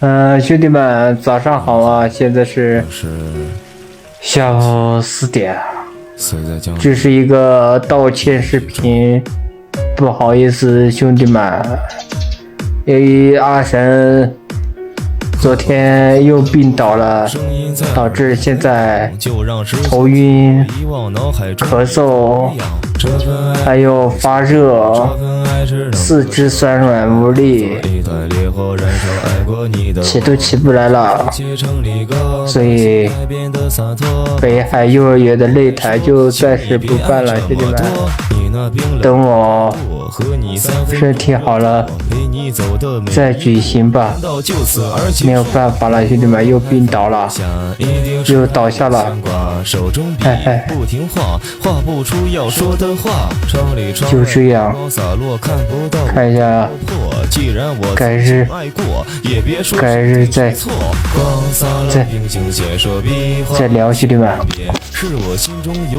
兄弟们，早上好啊！现在是下午4点，这是一个道歉视频，不好意思，兄弟们，由于阿神昨天又病倒了，导致现在头晕、咳嗽，还有发热，四肢酸软无力，起都起不来了，所以北海幼儿园的擂台就暂时不办了，兄弟们，等我身体好了再举行吧。没有办法了，兄弟们，又病倒了，又倒下了，就这样，看一下，改日再聊，兄弟们。